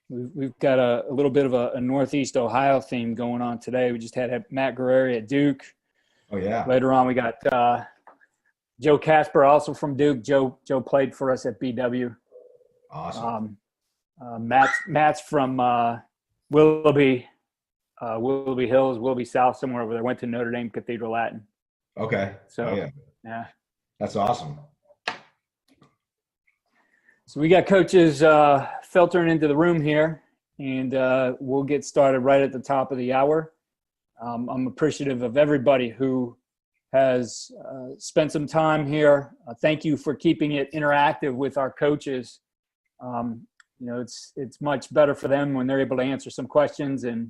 We've got a little bit of a Northeast Ohio theme going on today. We just had Matt Guerreri at Duke. Oh yeah. Later on, we got Joe Casper, also from Duke. Joe played for us at BW. Awesome. Matt's from Willoughby Hills, Willoughby South, somewhere over there. Went to Notre Dame Cathedral Latin. Okay. So yeah. That's awesome. So we got coaches filtering into the room here, and we'll get started right at the top of the hour. I'm appreciative of everybody who has spent some time here. Thank you for keeping it interactive with our coaches. It's much better for them when they're able to answer some questions and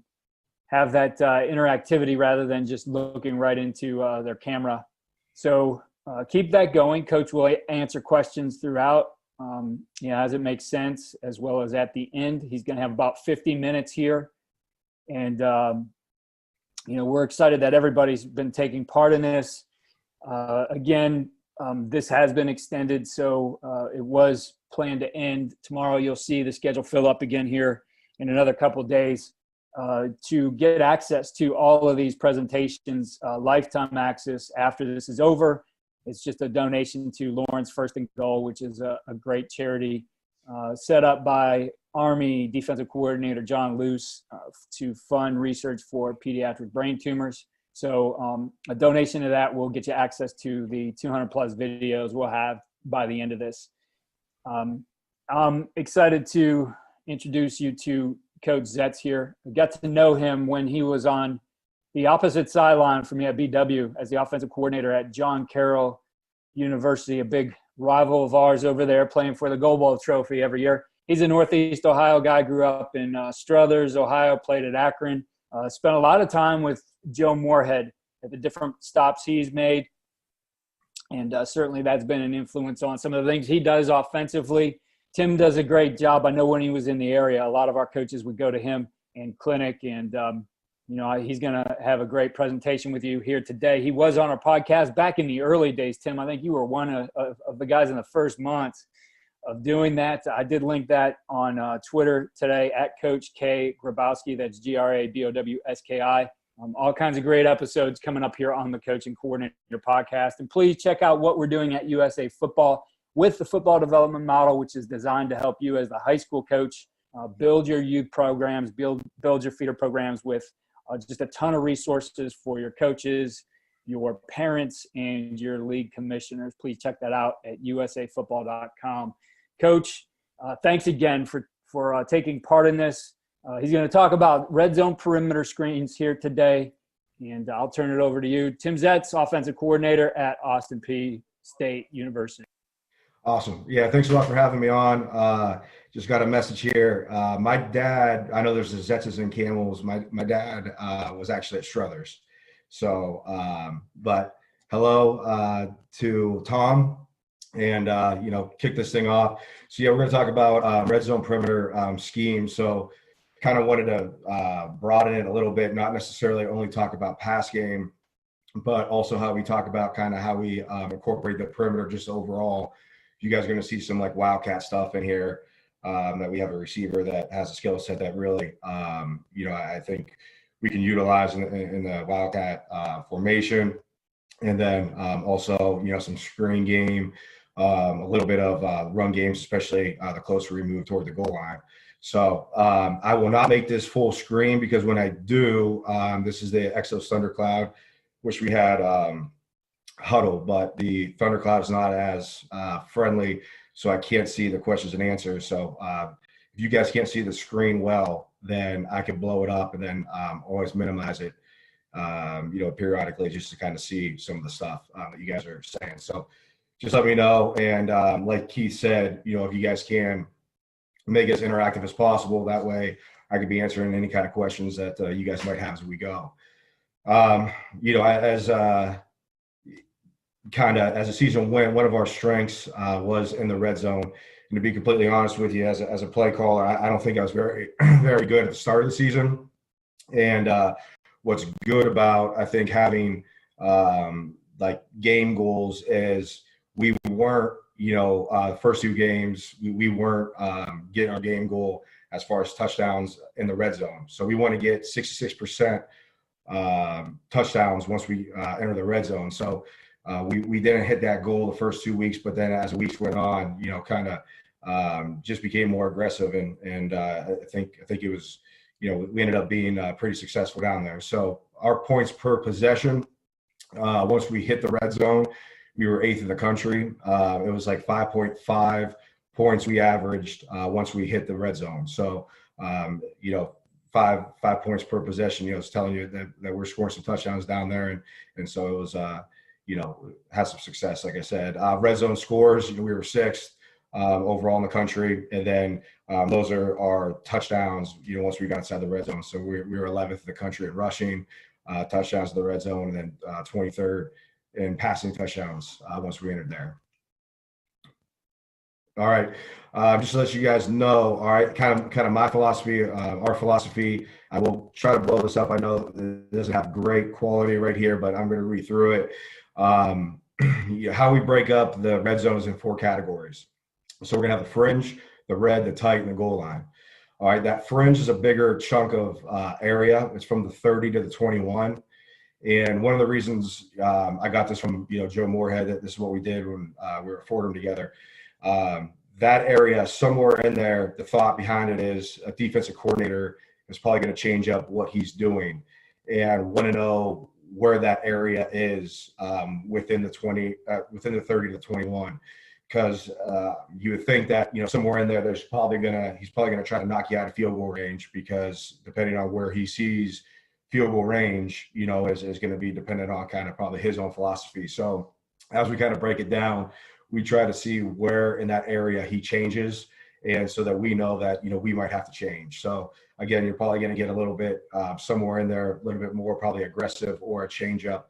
have that interactivity rather than just looking right into their camera. So keep that going. Coach will answer questions throughout. As it makes sense, as well as at the end. He's going to have about 50 minutes here. And, we're excited that everybody's been taking part in this. This has been extended, so it was planned to end tomorrow. You'll see the schedule fill up again here in another couple of days. To get access to all of these presentations, lifetime access after this is over. It's just a donation to Lawrence First and Goal, which is a great charity set up by Army defensive coordinator John Luce to fund research for pediatric brain tumors. So a donation to that will get you access to the 200 plus videos we'll have by the end of this. I'm excited to introduce you to Coach Zetts here. I got to know him when he was on the opposite sideline for me at BW as the offensive coordinator at John Carroll University, a big rival of ours over there, playing for the Gold Bowl trophy every year. He's a Northeast Ohio guy, grew up in Struthers, Ohio, played at Akron, spent a lot of time with Joe Moorhead at the different stops he's made. And certainly that's been an influence on some of the things he does offensively. Tim does a great job. I know when he was in the area, a lot of our coaches would go to him in clinic, and he's going to have a great presentation with you here today. He was on our podcast back in the early days, Tim. I think you were one of the guys in the first month of doing that. I did link that on Twitter today at Coach K Grabowski. That's Grabowski. All kinds of great episodes coming up here on the Coaching Coordinator podcast. And please check out what we're doing at USA Football with the football development model, which is designed to help you as the high school coach build your youth programs, build your feeder programs with just a ton of resources for your coaches, your parents, and your league commissioners. Please check that out at usafootball.com. Coach, thanks again for taking part in this. He's going to talk about red zone perimeter screens here today, and I'll turn it over to you. Tim Zetts, offensive coordinator at Austin Peay State University. Awesome. Yeah, thanks a lot for having me on. Just got a message here. My dad, I know there's the Zetts and Camels. My dad was actually at Struthers. So, but hello to Tom, and, kick this thing off. So, yeah, we're going to talk about red zone perimeter scheme. So, kind of wanted to broaden it a little bit, not necessarily only talk about pass game, but also how we talk about kind of how we incorporate the perimeter just overall. You guys are going to see some like Wildcat stuff in here, that we have a receiver that has a skill set that really, I think we can utilize in the Wildcat formation. And then also, some screen game, a little bit of run games, especially the closer we move toward the goal line. So I will not make this full screen because when I do, this is the Exos Thundercloud, which we had huddle, but the Thundercloud is not as friendly, so I can't see the questions and answers. So if you guys can't see the screen well, then I can blow it up and then always minimize it, periodically just to kind of see some of the stuff that you guys are saying. So just let me know. And like Keith said, if you guys can make it as interactive as possible, that way I could be answering any kind of questions that you guys might have as we go. As a season went, one of our strengths was in the red zone. And to be completely honest with you, as a play caller, I don't think I was very, very good at the start of the season. And what's good about, I think, having game goals is we weren't, the first two games, we weren't getting our game goal as far as touchdowns in the red zone. So we want to get 66% touchdowns once we enter the red zone. So we didn't hit that goal the first 2 weeks, but then as weeks went on, kind of just became more aggressive, and I think it was, we ended up being pretty successful down there. So our points per possession, once we hit the red zone, we were 8th in the country. It was like 5.5 points we averaged once we hit the red zone. So, five points per possession, it's telling you that we're scoring some touchdowns down there. And so it was, had some success, like I said. Red zone scores, we were 6th overall in the country. And then those are our touchdowns, once we got inside the red zone. So we were 11th in the country in rushing touchdowns in the red zone, and then 23rd in passing touchdowns once we entered there. All right. Just to let you guys know, all right, kind of my philosophy, our philosophy. I will try to blow this up. I know it doesn't have great quality right here, but I'm going to read through it. How we break up the red zones in 4 categories. So we're going to have the fringe, the red, the tight, and the goal line. All right, that fringe is a bigger chunk of area. It's from the 30 to the 21. And one of the reasons I got this from Joe Moorhead, that this is what we did when we were at Fordham together. That area, somewhere in there, the thought behind it is a defensive coordinator is probably going to change up what he's doing, and want to know where that area is within the 30 to 21. Because you would think that somewhere in there, he's probably gonna try to knock you out of field goal range, because depending on where he sees field goal range, is going to be dependent on kind of probably his own philosophy. So as we kind of break it down, we try to see where in that area he changes, and so that we know that we might have to change. So again, you're probably going to get a little bit somewhere in there, a little bit more probably aggressive, or a change up,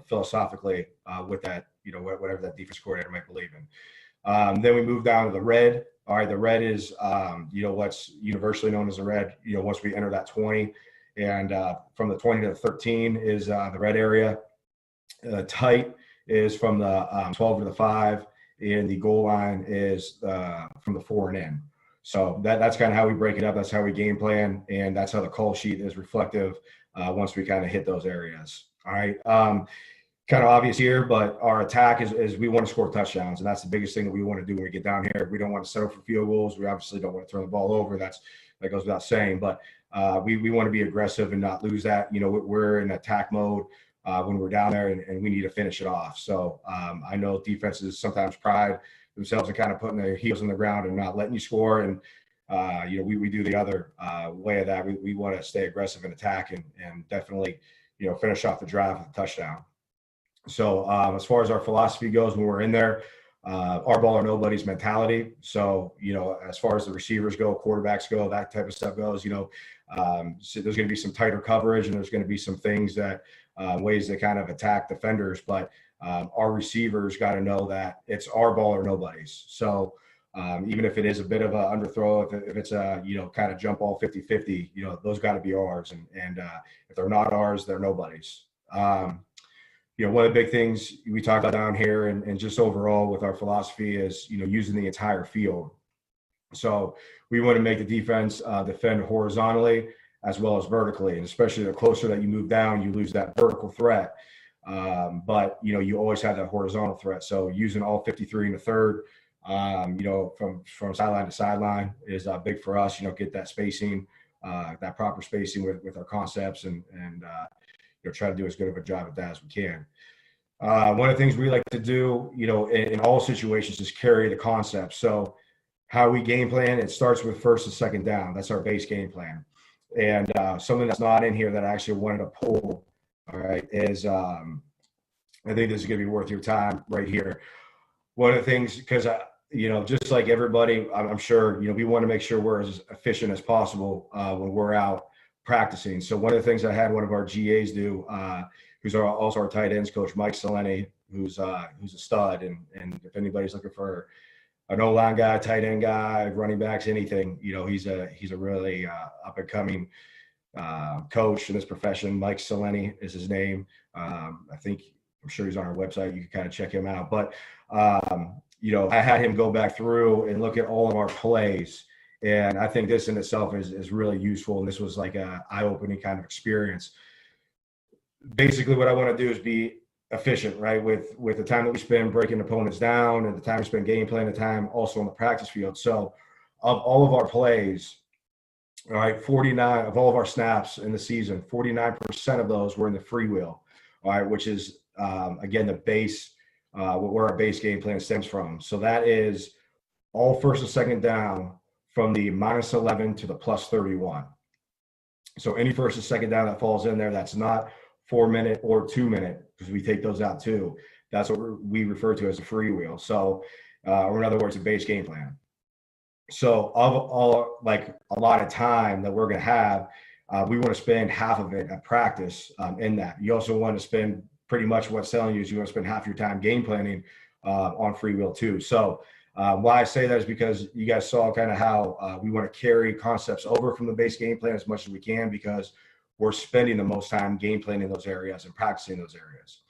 philosophically with that, whatever that defense coordinator might believe in. Then we move down to the red. All right, the red is what's universally known as the red. Once we enter that 20, and from the 20 to the 13 is the red area. Tight is from the 12 to the 5, and the goal line is from the 4 and in. So that's kind of how we break it up. That's how we game plan, and that's how the call sheet is reflective once we kind of hit those areas. All right. Kind of obvious here, but our attack is we want to score touchdowns, and that's the biggest thing that we want to do when we get down here. We don't want to settle for field goals. We obviously don't want to turn the ball over. That goes without saying, but we want to be aggressive and not lose that. We're in attack mode when we're down there, and we need to finish it off. So I know defenses sometimes pride themselves in kind of putting their heels in the ground and not letting you score. And we do the other way of that. We want to stay aggressive and attack, and definitely finish off the drive with a touchdown. So as far as our philosophy goes, when we're in there, our ball or nobody's mentality. So as far as the receivers go, quarterbacks go, that type of stuff goes, so there's going to be some tighter coverage, and there's going to be some things that ways to kind of attack defenders, but our receivers got to know that it's our ball or nobody's. So even if it is a bit of a underthrow, if it's a kind of jump ball 50-50, those got to be ours, and if they're not ours, they're nobody's. One of the big things we talk about down here, and just overall with our philosophy, is using the entire field. So we want to make the defense defend horizontally as well as vertically, and especially the closer that you move down, you lose that vertical threat. But you always have that horizontal threat. So using all 53 in the third, from sideline to sideline is big for us. Get that spacing, that proper spacing with our concepts, and try to do as good of a job at that as we can. One of the things we like to do, in all situations, is carry the concept. So how we game plan, it starts with first and second down. That's our base game plan. And something that's not in here that I actually wanted to pull, all right, is I think this is going to be worth your time right here. One of the things, because just like everybody, I'm sure, we want to make sure we're as efficient as possible when we're out practicing. So one of the things I had one of our GAs do, who's also our tight ends coach, Mike Seleni, who's a stud, and if anybody's looking for an O-line guy, tight end guy, running backs, anything, he's a really up and coming coach in this profession. Mike Seleni is his name. I'm sure he's on our website. You can kind of check him out. But I had him go back through and look at all of our plays And I think this in itself is really useful. And this was like a eye-opening kind of experience. Basically, what I want to do is be efficient, right? With the time that we spend breaking opponents down and the time we spend game plan, the time also on the practice field. So of all of our plays, all right, 49 of all of our snaps in the season, 49% of those were in the freewheel, all right, which is, again, the base, where our base game plan stems from. So that is all first and second down from the -11 to the +31. So any first and second down that falls in there, that's not 4-minute or 2-minute, because we take those out too. That's what we refer to as a freewheel. So, or in other words, a base game plan. So of all, like, a lot of time that we're going to have, we want to spend half of it at practice in that. You also want to spend pretty much what's telling you is you want to spend half your time game planning on freewheel too. So why I say that is because you guys saw kind of how we want to carry concepts over from the base game plan as much as we can, because we're spending the most time game planning those areas and practicing those areas.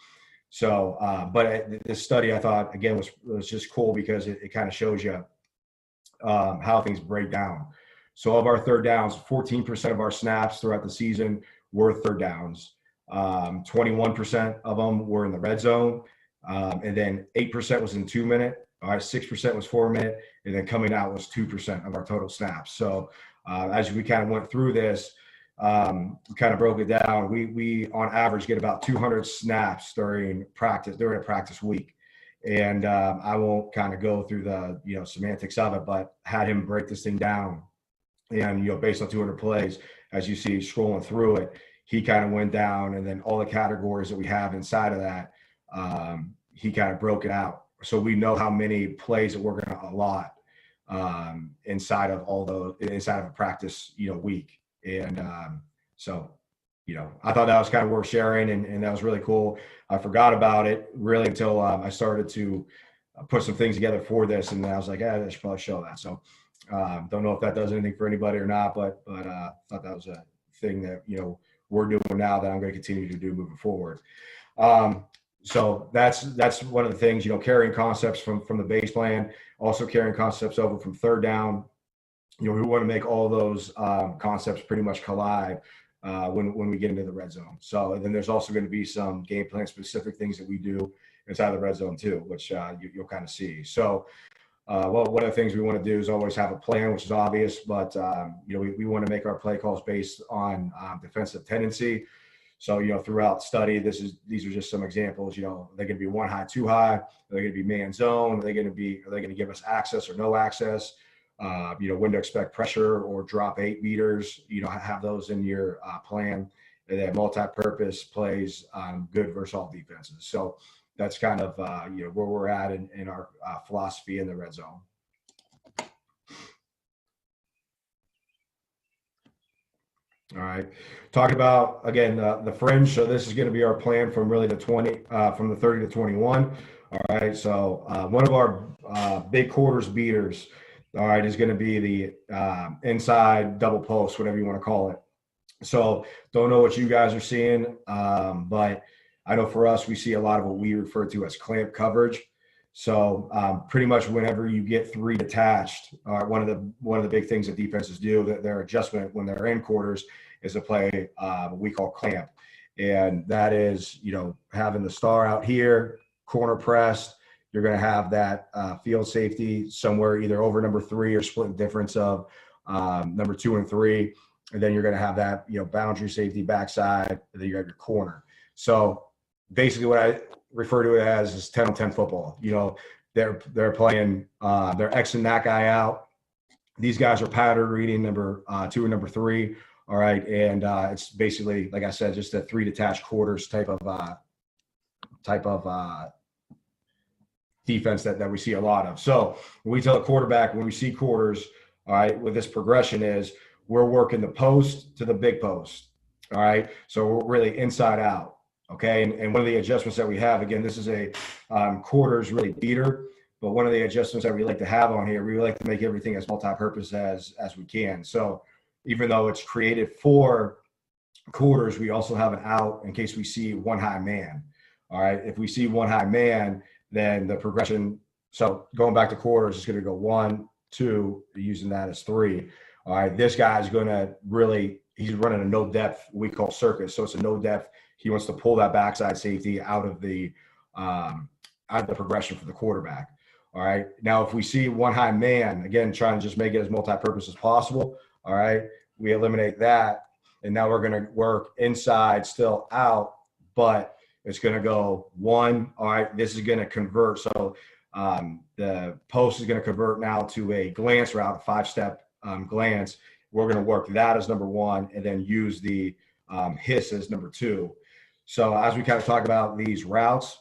So, but this study I thought, again, was just cool because it kind of shows you how things break down. So of our third downs, 14% of our snaps throughout the season were third downs. 21% of them were in the red zone. And then 8% was in 2-minute. All right, 6% was 4-minute. And then coming out was 2% of our total snaps. So as we kind of went through this, we kind of broke it down. We on average get about 200 snaps during a practice week. And I won't kind of go through the semantics of it, but had him break this thing down, and based on 200 plays, as you see scrolling through it, he kind of went down, and then all the categories that we have inside of that, he kind of broke it out, so we know how many plays that we're going to allot inside of a practice week. And so I thought that was kind of worth sharing, and that was really cool. I forgot about it really until I started to put some things together for this, and then I was like, I should probably show that. So don't know if that does anything for anybody or not, but thought that was a thing that we're doing now that I'm going to continue to do moving forward. So that's one of the things, carrying concepts from the base plan, also carrying concepts over from third down. We want to make all those concepts pretty much collide when we get into the red zone. So then there's also going to be some game plan specific things that we do inside the red zone too, which you'll kind of see. So, one of the things we want to do is always have a plan, which is obvious, but we want to make our play calls based on defensive tendency. So, throughout study, these are just some examples. They're going to be one high, two high. They're going to be man zone. Are they going to give us access or no access? When to expect pressure or drop 8 meters, have those in your plan. And then multi-purpose plays on good versus all defenses. So that's kind of, where we're at in our philosophy in the red zone. All right. Talking about, again, the fringe. So this is going to be our plan from really the 30 to 21. All right. So one of our big quarters beaters, all right, is going to be the inside double post, whatever you want to call it. So don't know what you guys are seeing, but I know for us, we see a lot of what we refer to as clamp coverage. So pretty much whenever you get 3 detached, one of the big things that defenses do, that their adjustment when they're in quarters, is to play what we call clamp. And that is, having the star out here, corner pressed. You're going to have that field safety somewhere either over number 3 or split difference of number 2 and 3. And then you're going to have that, boundary safety backside, and then you have your corner. So basically what I refer to it as is 10 on 10 football. They're playing, they're Xing that guy out. These guys are pattern reading number 2 and number 3. All right. And it's basically, like I said, just a 3 detached quarters type of defense that we see a lot of. So when we tell a quarterback, when we see quarters, all right, with this progression is we're working the post to the big post. All right. So we're really inside out. Okay. And one of the adjustments that we have, again, this is a quarters really beater, but one of the adjustments that we like to have on here, we like to make everything as multi-purpose as we can. So even though it's created for quarters, we also have an out in case we see one high man. All right. If we see one high man, then the progression, so going back to quarters, is going to go 1, 2, using that as 3. All right, this guy's going to really, he's running a no depth, we call circus. So it's a no depth. He wants to pull that backside safety out of the progression for the quarterback. All right. Now, if we see one high man, again, trying to just make it as multi-purpose as possible. All right. We eliminate that. And now we're going to work inside, still out, but it's going to go 1. All right. This is going to convert. So the post is going to convert now to a glance route, a 5-step glance. We're going to work that as number 1 and then use the hiss as number 2. So as we kind of talk about these routes,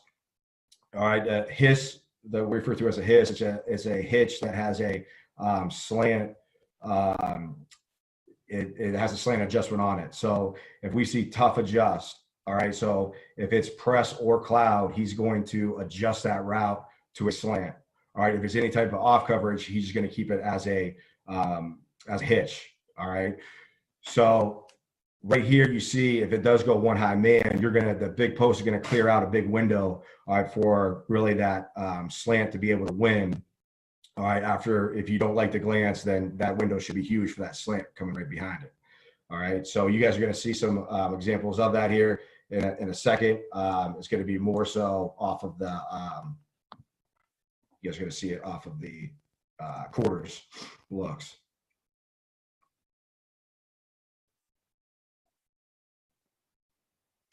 all right, hiss, that we refer to as a hiss, it's a hitch that has a slant. It has a slant adjustment on it. So if we see tough adjust, all right, so if it's press or cloud, he's going to adjust that route to a slant. All right, if it's any type of off coverage, he's just going to keep it as a hitch. All right, so right here you see if it does go one high man, the big post is going to clear out a big window, all right, for really that slant to be able to win. All right, if you don't like the glance, then that window should be huge for that slant coming right behind it. All right, so you guys are going to see some examples of that here in a second. It's going to be more so off of the you guys are going to see it off of the quarters looks.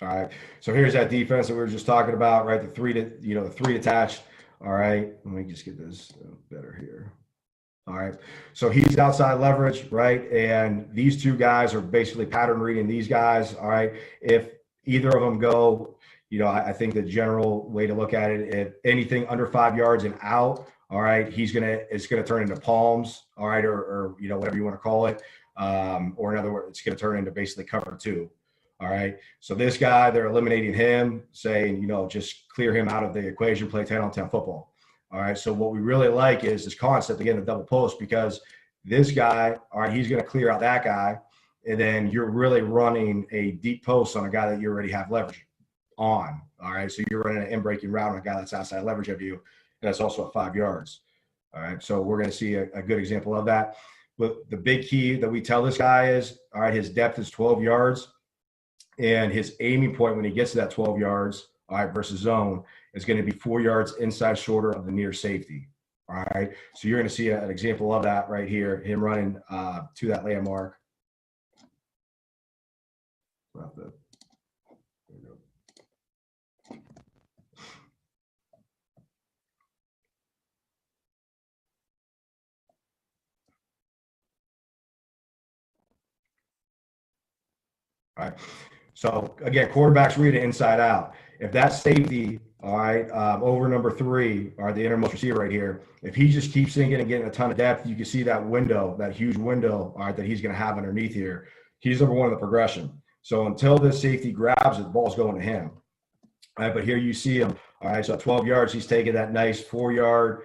All right, so here's that defense that we were just talking about, right? The three attached. All right, let me just get this better here. All right, so he's outside leverage, right? And these 2 guys are basically pattern reading these guys. All right, if either of them go, I think the general way to look at it, if anything under 5 yards and out, all right, it's gonna turn into palms, all right, or whatever you want to call it, or in other words, it's gonna turn into basically cover 2. All right. So this guy, they're eliminating him, saying, just clear him out of the equation, play 10-on-10 football. All right. So what we really like is this concept, again, the double post, because this guy, all right, he's going to clear out that guy. And then you're really running a deep post on a guy that you already have leverage on. All right. So you're running an in-breaking route on a guy that's outside leverage of you. And that's also at 5 yards. All right. So we're going to see a good example of that. But the big key that we tell this guy is, all right, his depth is 12 yards. And his aiming point when he gets to that 12 yards, all right, versus zone is going to be 4 yards inside shorter of the near safety. All right. So you're going to see an example of that right here, him running to that landmark. All right. So again, quarterbacks read it inside out. If that safety, all right, over number 3, or the innermost receiver right here, if he just keeps sinking and getting a ton of depth, you can see that window, that huge window, all right, that he's going to have underneath here. He's number 1 in the progression. So until this safety grabs it, the ball's going to him. All right, but here you see him. All right, so at 12 yards, he's taking that nice 4-yard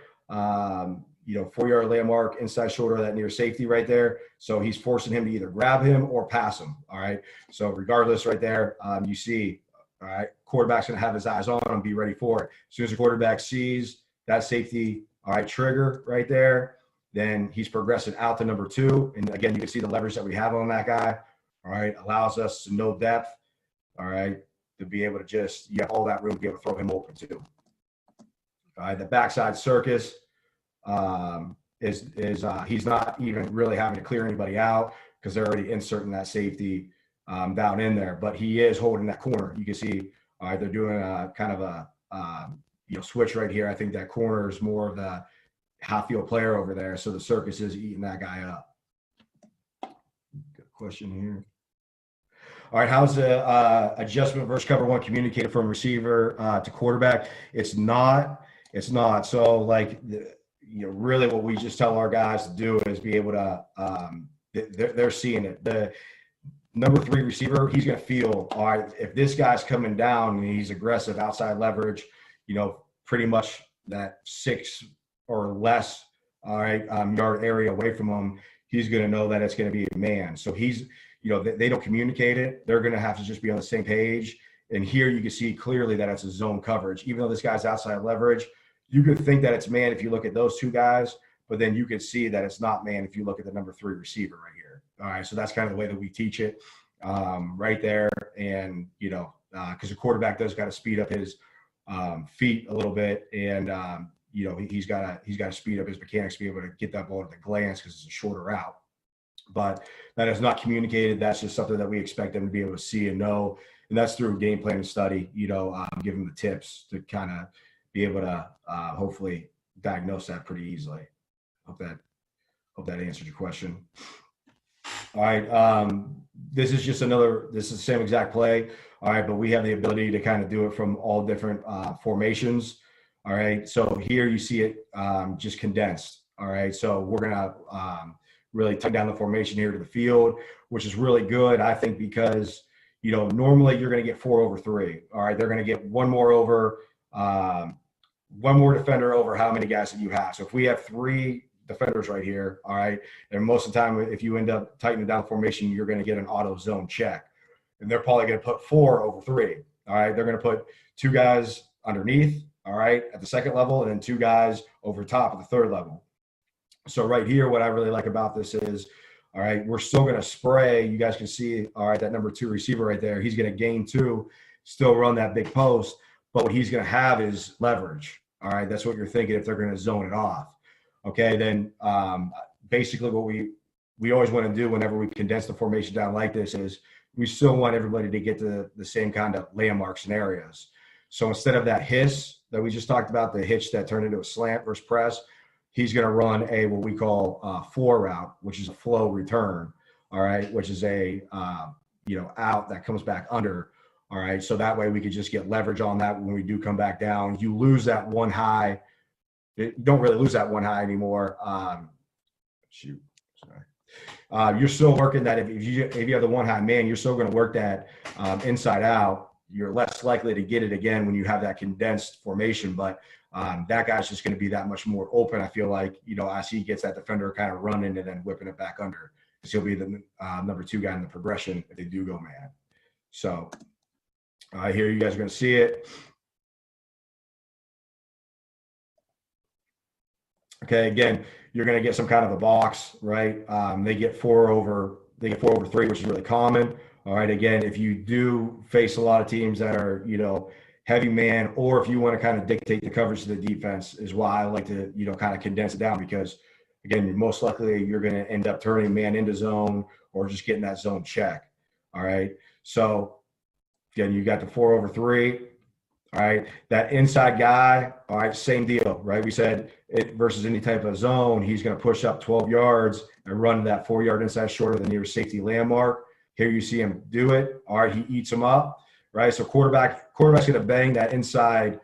4-yard landmark inside shoulder of that near safety right there. So he's forcing him to either grab him or pass him. All right. So regardless right there, you see, all right, quarterback's going to have his eyes on him, be ready for it. As soon as the quarterback sees that safety, all right, trigger right there, then he's progressing out to number 2. And again, you can see the leverage that we have on that guy. All right. Allows us to know depth. All right. To be able to you have all that room to be able to throw him open too. All right. The backside circus. He's not even really having to clear anybody out because they're already inserting that safety down in there, but he is holding that corner. You can see they're doing a kind of a switch right here. I think that corner is more of the half field player over there, so the circus is eating that guy up. Good question here. All right, how's the adjustment versus cover 1 communicated from receiver to quarterback? It's not. So like really what we just tell our guys to do is be able to they're seeing it. The number 3 receiver, he's going to feel, all right, if this guy's coming down and he's aggressive outside leverage, pretty much that 6 or less, all right, yard area away from him, he's going to know that it's going to be a man. So he's, they don't communicate it. They're going to have to just be on the same page. And here you can see clearly that it's a zone coverage. Even though this guy's outside leverage, you could think that it's man if you look at those 2 guys, but then you can see that it's not man if you look at the number 3 receiver right here. All right, so that's kind of the way that we teach it right there. And, you know, because the quarterback does got to speed up his feet a little bit, and you know, he's got to speed up his mechanics to be able to get that ball at the glance because it's a shorter route. But that is not communicated. That's just something that we expect them to be able to see and know, and that's through game plan and study. You know, give them the tips to kind of be able to hopefully diagnose that pretty easily. Hope that answered your question. All right, this is the same exact play. All right, but we have the ability to kind of do it from all different formations. All right, so here you see it just condensed. All right, so we're gonna really tighten down the formation here to the field, which is really good, I think, because, you know, normally you're going to get 4 over 3. All right, they're going to get one more defender over how many guys that you have. So if we have 3 defenders right here, all right, and most of the time, if you end up tightening down formation, you're going to get an auto zone check, and they're probably going to put 4 over 3. All right, they're going to put 2 guys underneath, all right, at the second level, and then 2 guys over top at the third level. So right here, what I really like about this is, all right, we're still going to spray. You guys can see, all right, that number 2 receiver right there. He's going to gain 2, still run that big post, but what he's going to have is leverage. All right, that's what you're thinking if they're going to zone it off. Okay, then basically what we always want to do whenever we condense the formation down like this is we still want everybody to get to the same kind of landmark scenarios. So instead of that hiss that we just talked about, the hitch that turned into a slant versus press, he's going to run what we call floor route, which is a flow return, all right, which is a, you know, out that comes back under, all right. So that way we could just get leverage on that when we do come back down. You lose that one high. You don't really lose that one high anymore. You're still working that. If you have the one high man, you're still going to work that inside out. You're less likely to get it again when you have that condensed formation, but that guy's just going to be that much more open. I feel like, you know, as he gets that defender kind of running and then whipping it back under, because he'll be the number 2 guy in the progression if they do go man. So here you guys are going to see it. Okay, again, you're going to get some kind of a box, right? They get 4 over 3, which is really common. All right, again, if you do face a lot of teams that are, you know, heavy man, or if you want to kind of dictate the coverage to the defense, is why I like to, you know, kind of condense it down, because again, most likely you're going to end up turning man into zone or just getting that zone check. All right. So again, you got the 4 over 3. All right. That inside guy. All right. Same deal, right? We said it versus any type of zone, he's going to push up 12 yards and run that 4-yard inside shorter than nearest safety landmark. Here you see him do it. All right. He eats him up. Right. So quarterback's going to bang that inside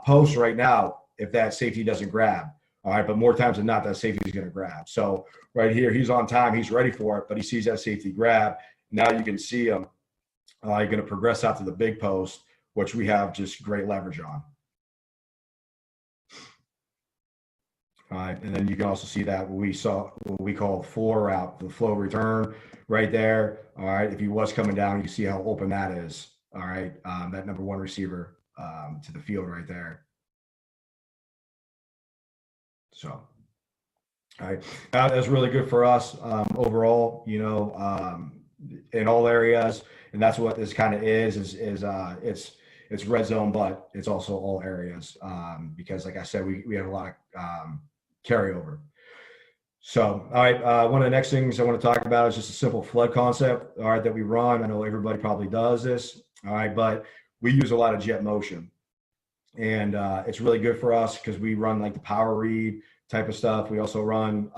post right now if that safety doesn't grab. All right. But more times than not, that safety is going to grab. So right here, he's on time. He's ready for it, but he sees that safety grab. Now you can see him. You're going to progress out to the big post, which we have just great leverage on. All right. And then you can also see that what we call floor route, the flow return right there. All right. If he was coming down, you see how open that is. All right, that number 1 receiver to the field right there. So, all right, that's really good for us overall, you know, in all areas, and that's what this kind of is it's red zone, but it's also all areas because, like I said, we have a lot of carryover. So, all right, one of the next things I want to talk about is just a simple flood concept, all right, that we run. I know everybody probably does this. All right, but we use a lot of jet motion, and it's really good for us because we run like the power read type of stuff. We also run,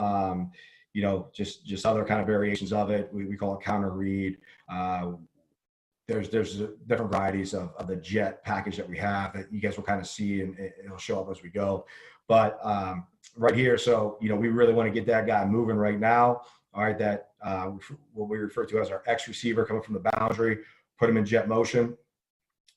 you know, just other kind of variations of it. We call it counter read. There's different varieties of the jet package that we have that you guys will kind of see, and it'll show up as we go. But right here, so, you know, we really want to get that guy moving right now. All right, that what we refer to as our X receiver coming from the boundary. Put them in jet motion.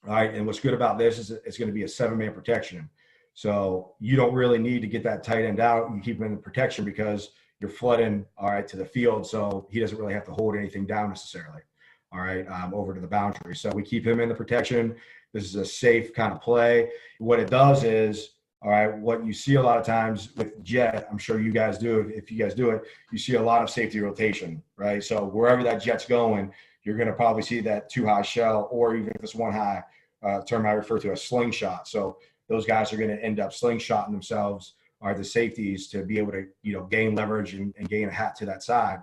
All right. And what's good about this is it's going to be a 7-man protection. So you don't really need to get that tight end out. You keep him in the protection because you're flooding, all right, to the field. So he doesn't really have to hold anything down necessarily. All right. Over to the boundary. So we keep him in the protection. This is a safe kind of play. What it does is All right. What you see a lot of times with jet, I'm sure you guys do, if you guys do it, you see a lot of safety rotation, right? So wherever that jet's going, you're going to probably see that two high shell, or even if it's one high, term I refer to as slingshot. So those guys are going to end up slingshotting themselves, or the safeties, to be able to, gain leverage and gain a hat to that side.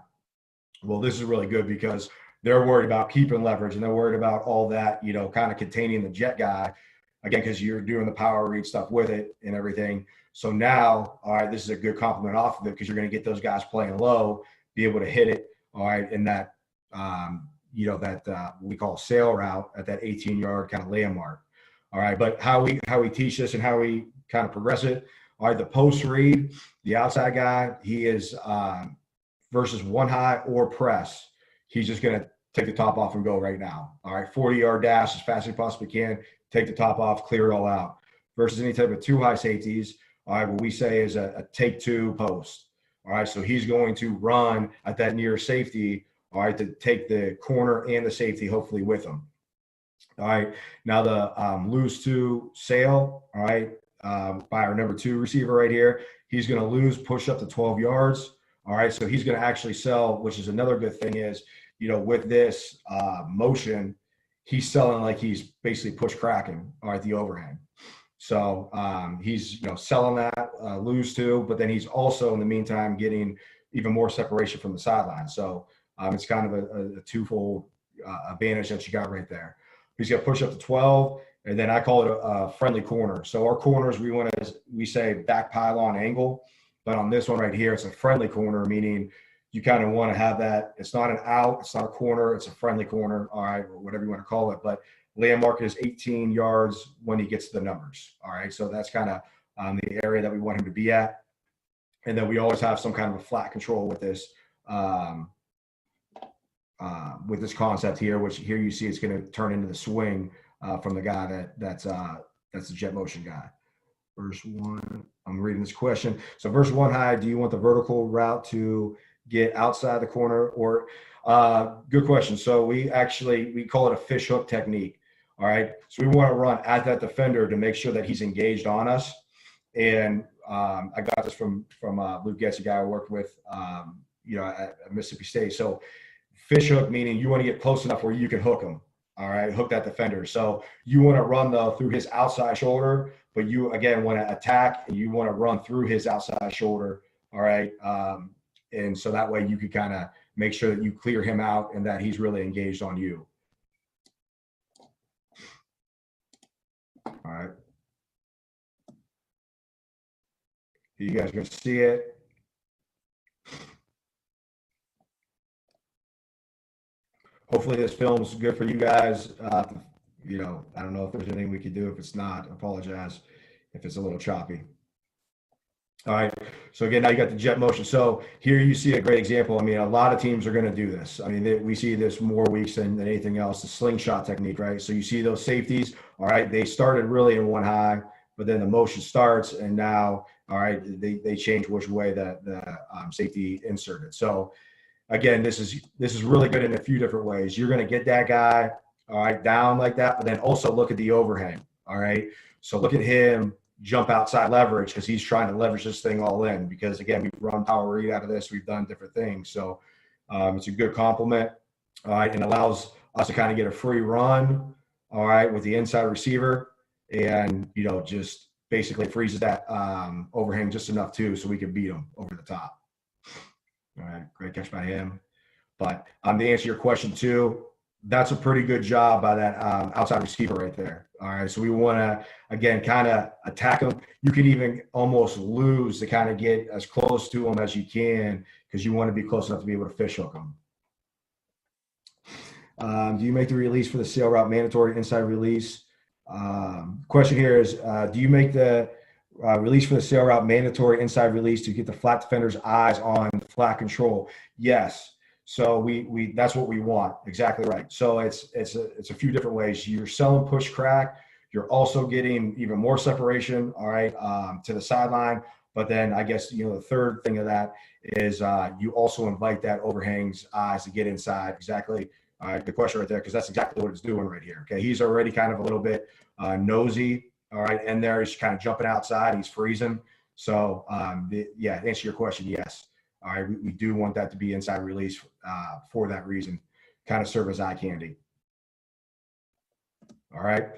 Well, this is really good because they're worried about keeping leverage, and they're worried about all that, kind of containing the jet guy, again, because you're doing the power read stuff with it and everything. So now, all right, this is a good compliment off of it, because you're going to get those guys playing low, be able to hit it, all right, in that, we call sail route at that 18-yard kind of landmark. All right, but how we teach this and how we kind of progress it. All right, the post read, the outside guy, he is versus one high or press. He's just going to take the top off and go right now. All right, 40-yard dash as fast as he possibly can, take the top off, clear it all out. Versus any type of two high safeties, all right, what we say is a take two post. All right, so he's going to run at that near safety, all right, to take the corner and the safety hopefully with him. All right, now the lose to sail, all right, by our number 2 receiver right here. He's going to lose push up to 12 yards. All right, so he's going to actually sell, which is another good thing is, with this motion, he's selling like he's basically push cracking, all right, the overhang. So he's, selling that lose to, but then he's also in the meantime getting even more separation from the sideline. So it's kind of a twofold advantage that you got right there. He's got push up to 12, and then I call it a friendly corner. So our corners, we say back pylon angle, but on this one right here, it's a friendly corner, meaning you kind of want to have that. It's not an out, it's not a corner, it's a friendly corner, all right, or whatever you want to call it. But landmark is 18 yards when he gets to the numbers, all right? So that's kind of the area that we want him to be at. And then we always have some kind of a flat control with this concept here, which here you see it's going to turn into the swing from the guy that's the jet motion guy. Verse 1, I'm reading this question. So verse 1 high, do you want the vertical route to get outside the corner, or good question. So we call it a fish hook technique. All right. So we want to run at that defender to make sure that he's engaged on us. And I got this from Luke Getz, a guy I worked with, at Mississippi State. So fish hook, meaning you want to get close enough where you can hook him. All right. Hook that defender. So you want to run though through his outside shoulder, but you again want to attack and you want to run through his outside shoulder. All right. And so that way you can kind of make sure that you clear him out and that he's really engaged on you. All right. You guys are going to see it. Hopefully this film's good for you guys. I don't know if there's anything we could do. If it's not, I apologize if it's a little choppy. All right. So again, now you got the jet motion. So here you see a great example. I mean, a lot of teams are going to do this. I mean, we see this more weeks than anything else, the slingshot technique, right? So you see those safeties. All right. They started really in one high, but then the motion starts and now, all right, they change which way the safety inserted. So again, this is really good in a few different ways. You're going to get that guy, all right, down like that, but then also look at the overhang. All right. So look at him jump outside leverage because he's trying to leverage this thing all in, because again, we've run power read out of this. We've done different things. So it's a good compliment. All right. And allows us to kind of get a free run. All right. With the inside receiver and, just basically freezes that overhang just enough too, so we can beat him over the top. All right. Great catch by him. But to answer your question too, that's a pretty good job by that outside receiver right there. All right. So we want to, again, kind of attack him. You can even almost lose to kind of get as close to him as you can, because you want to be close enough to be able to fish hook him. Do you make the release for the sail route mandatory inside release? Question here is, do you make the release for the sail route mandatory inside release to get the flat defender's eyes on flat control? Yes. So we that's what we want. Exactly right. So it's a few different ways. You're selling push crack. You're also getting even more separation, all right, to the sideline. But then I guess, the third thing of that is you also invite that overhang's eyes to get inside. Exactly. The question right there, because that's exactly what it's doing right here. Okay. He's already kind of a little bit nosy, All right. And there he's kind of jumping outside. He's freezing. So, yeah, to answer your question, yes. All right. We do want that to be inside release for that reason, kind of serve as eye candy. All right.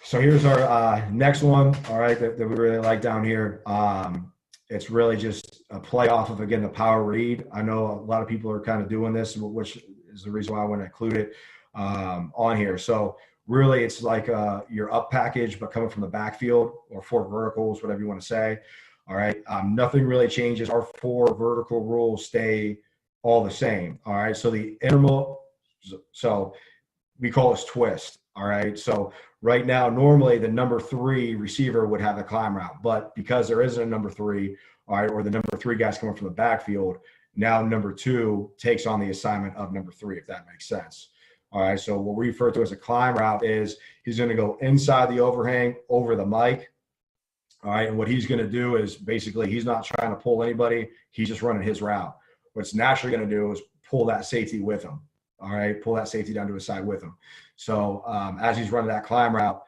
So here's our next one, all right, that we really like down here. It's really just a play off of, again, the power read. I know a lot of people are kind of doing this, which is the reason why I want to include it on here. So really it's like your up package, but coming from the backfield or 4 verticals, whatever you want to say. All right. Nothing really changes. Our 4 vertical rules stay all the same. All right. So the interval, so we call this twist. All right. So right now, normally the number 3 receiver would have a climb route, but because there isn't a number 3, all right, or the number 3 guys coming from the backfield, now number 2 takes on the assignment of number 3, if that makes sense. All right. So what we refer to as a climb route is he's going to go inside the overhang over the mic. All right. And what he's going to do is basically he's not trying to pull anybody. He's just running his route. What's naturally going to do is pull that safety with him. All right, pull that safety down to his side with him. So as he's running that climb route,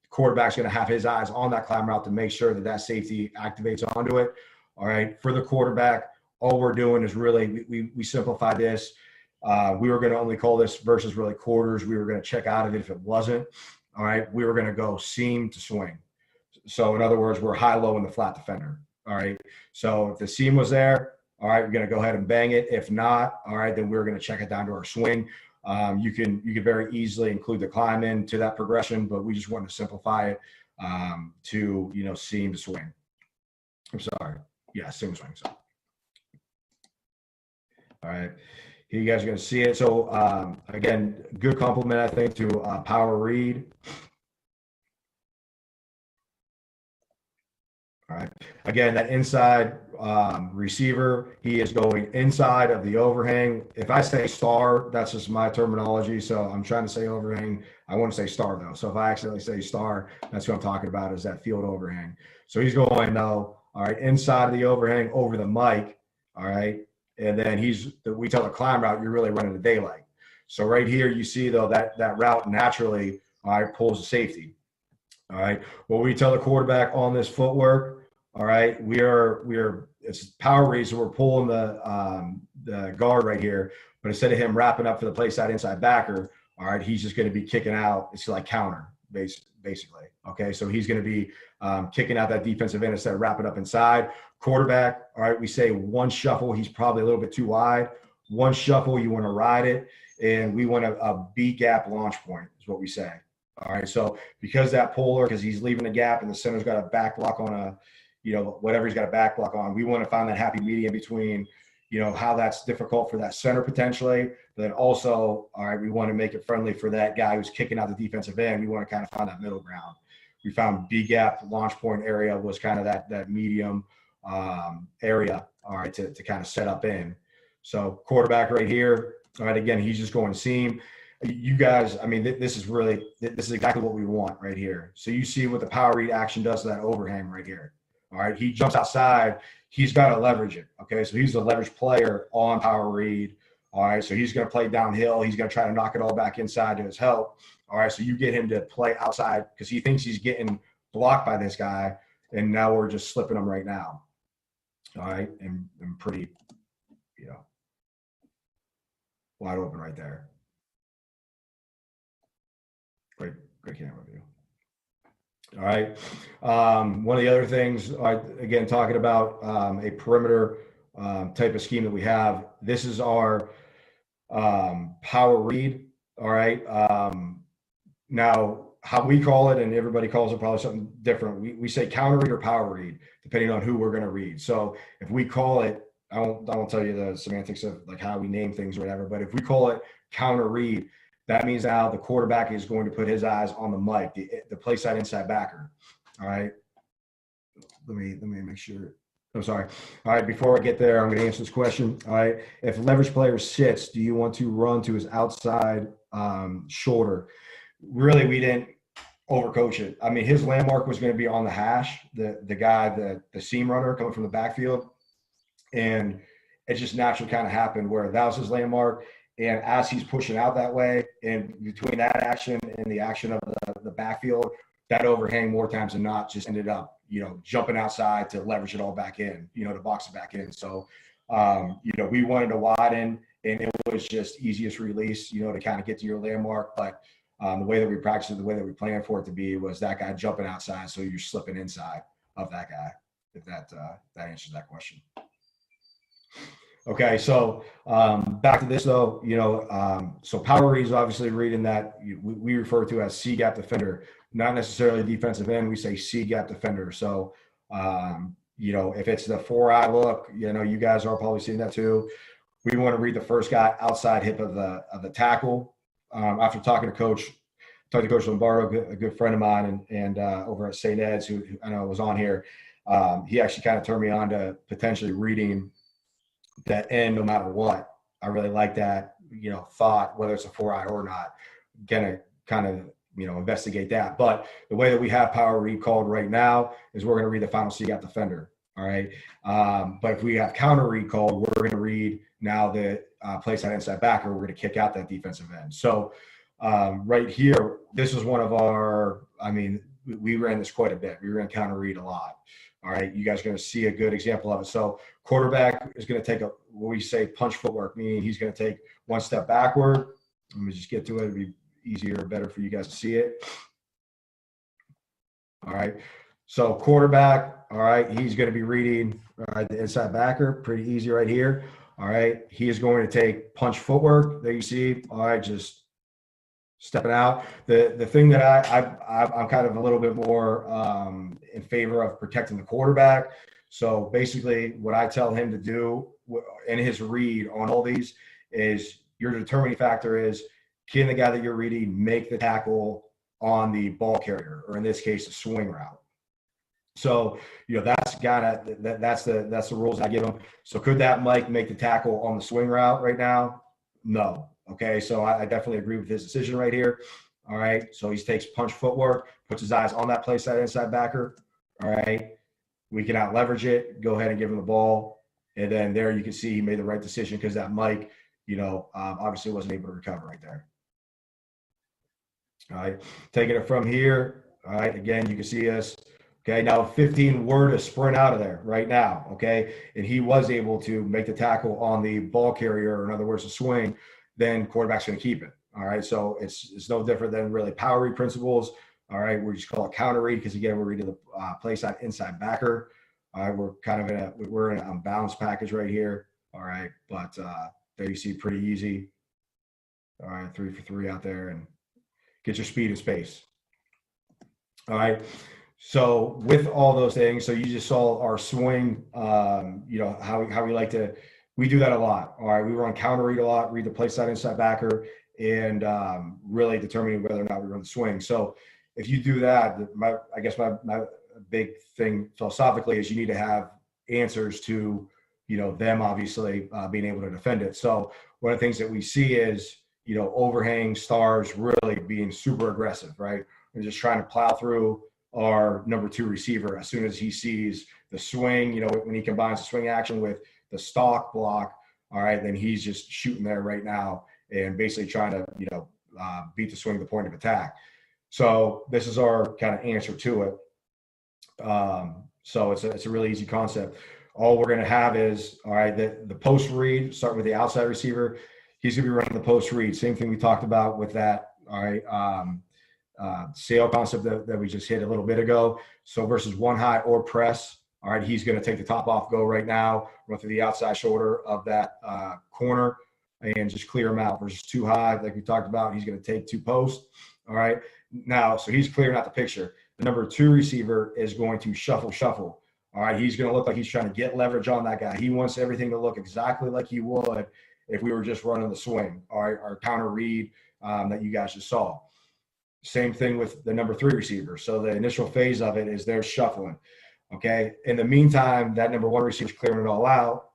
quarterback's going to have his eyes on that climb route to make sure that that safety activates onto it. All right, for the quarterback, all we're doing is really we simplify this. We were going to only call this versus really quarters. We were going to check out of it if it wasn't. All right, we were going to go seam to swing. So in other words, we're high-low in the flat defender. All right, so if the seam was there, all right, we're going to go ahead and bang it. If not, all right, then we're going to check it down to our swing. You can very easily include the climb into that progression, but we just want to simplify it to, seam to swing. I'm sorry. Yeah, seam to swing. So. All right. Here you guys are going to see it. So, again, good compliment, I think, to power read. All right. Again, that inside receiver, he is going inside of the overhang. If I say star, that's just my terminology. So I'm trying to say overhang. I want to say star, though. So if I accidentally say star, that's what I'm talking about, is that field overhang. So he's going, all right, inside of the overhang over the mic. All right. And then we tell the climb route, you're really running the daylight. So right here, you see, though, that route naturally, all right, pulls the safety. All right. Well, we tell the quarterback on this footwork, all right, it's power read, so we're pulling the guard right here. But instead of him wrapping up for the play side inside backer, all right, he's just going to be kicking out. It's like counter, basically. Okay, so he's going to be kicking out that defensive end instead of wrapping up inside. Quarterback, all right, we say one shuffle, he's probably a little bit too wide. One shuffle, you want to ride it, and we want a B gap launch point is what we say. All right, so because that polar, because he's leaving the gap and the center's got a back block on whatever he's got a back block on, we want to find that happy medium between, how that's difficult for that center potentially, but then also, all right, we want to make it friendly for that guy who's kicking out the defensive end. We want to kind of find that middle ground. We found B gap launch point area was kind of that medium area, all right, to kind of set up in. So quarterback right here, all right, again, he's just going seam. You guys, I mean, this is exactly what we want right here. So you see what the power read action does to that overhang right here. All right, he jumps outside. He's got to leverage it. Okay, so he's a leverage player on power read. All right, so he's going to play downhill. He's going to try to knock it all back inside to his help. All right, so you get him to play outside because he thinks he's getting blocked by this guy, and now we're just slipping him right now. All right, and pretty, wide open right there. Great camera view. All right. One of the other things, again, talking about a perimeter type of scheme that we have. This is our power read. All right. Now, how we call it, and everybody calls it probably something different. We say counter read or power read, depending on who we're going to read. So if we call it, I won't tell you the semantics of like how we name things or whatever, but if we call it counter read, that means now the quarterback is going to put his eyes on the mic, the play side inside backer. All right. Let me make sure. I'm sorry. All right. Before I get there, I'm going to answer this question. All right. If leverage player sits, do you want to run to his outside shoulder? Really, we didn't overcoach it. I mean, his landmark was going to be on the hash, the guy, the seam runner coming from the backfield. And it just naturally kind of happened where that was his landmark. And as he's pushing out that way, and between that action and the action of the backfield, that overhang more times than not just ended up, jumping outside to leverage it all back in, to box it back in. So, we wanted to widen, and it was just easiest release, to kind of get to your landmark. But the way that we practiced it, the way that we planned for it to be was that guy jumping outside, so you're slipping inside of that guy, if that answers that question. Okay, so back to this though, so power read is obviously reading that we refer to as C gap defender, not necessarily defensive end. We say C gap defender. So, if it's the 4-eye look, you guys are probably seeing that too. We want to read the first guy outside hip of the tackle. After talking to Coach Lombardo, a good friend of mine, and over at St. Ed's, who I know was on here, he actually kind of turned me on to potentially reading that end no matter what. I really like that, thought, whether it's a 4-eye or not, gonna kind of, investigate that. But the way that we have power read called right now is we're going to read the final C gap defender. All right. But if we have counter read called, we're going to read now the play side inside backer. We're going to kick out that defensive end. So right here, this is one of our, we ran this quite a bit. We ran counter read a lot. All right. You guys are going to see a good example of it. So quarterback is going to take what we say punch footwork, meaning he's going to take one step backward. Let me just get to it. It'll be easier or better for you guys to see it. All right. So quarterback, all right, he's going to be reading, all right, the inside backer, pretty easy right here. All right. He is going to take punch footwork. There you see. All right, just stepping out. The thing that I'm kind of a little bit more in favor of protecting the quarterback. So basically what I tell him to do in his read on all these is your determining factor is, can the guy that you're reading make the tackle on the ball carrier, or in this case, the swing route? So, that's the rules I give him. So could that Mike make the tackle on the swing route right now? No. Okay. So I definitely agree with his decision right here. All right. So he takes punch footwork, puts his eyes on that play side inside backer. All right. We can out leverage it, go ahead and give him the ball. And then there you can see he made the right decision because that Mike, obviously wasn't able to recover right there. All right, taking it from here. All right, again, you can see us. Okay, now 15 were to sprint out of there right now. Okay, and he was able to make the tackle on the ball carrier, or in other words, the swing. Then quarterback's going to keep it. All right, so it's no different than really power read principles. All right, we just call it counter read because again, we're reading the play side inside backer. All right, we're kind of we're in a balanced package right here. All right, but there you see, pretty easy. All right, 3 for 3 out there, and get your speed and space. All right. So with all those things, so you just saw our swing, how we like to, we do that a lot. All right. We run counter read a lot, read the play side inside backer, and really determining whether or not we run the swing. So if you do that, my big thing philosophically is you need to have answers to, them obviously being able to defend it. So one of the things that we see is, overhang stars really being super aggressive, right? We're just trying to plow through our number 2 receiver as soon as he sees the swing, when he combines the swing action with the stalk block, all right, then he's just shooting there right now and basically trying to, beat the swing to the point of attack. So this is our kind of answer to it. So it's a really easy concept. All we're going to have is, all right, the post read, start with the outside receiver. He's going to be running the post read. Same thing we talked about with that, all right, sail concept that we just hit a little bit ago. So versus one high or press, all right, he's going to take the top off go right now, run through the outside shoulder of that corner and just clear him out. Versus too high, like we talked about, he's going to take 2 posts, all right. Now, so he's clearing out the picture. The number 2 receiver is going to shuffle. All right, he's going to look like he's trying to get leverage on that guy. He wants everything to look exactly like he would if we were just running the swing, our counter read that you guys just saw. Same thing with the number 3 receiver. So the initial phase of it is they're shuffling. Okay. In the meantime, that number 1 receiver is clearing it all out.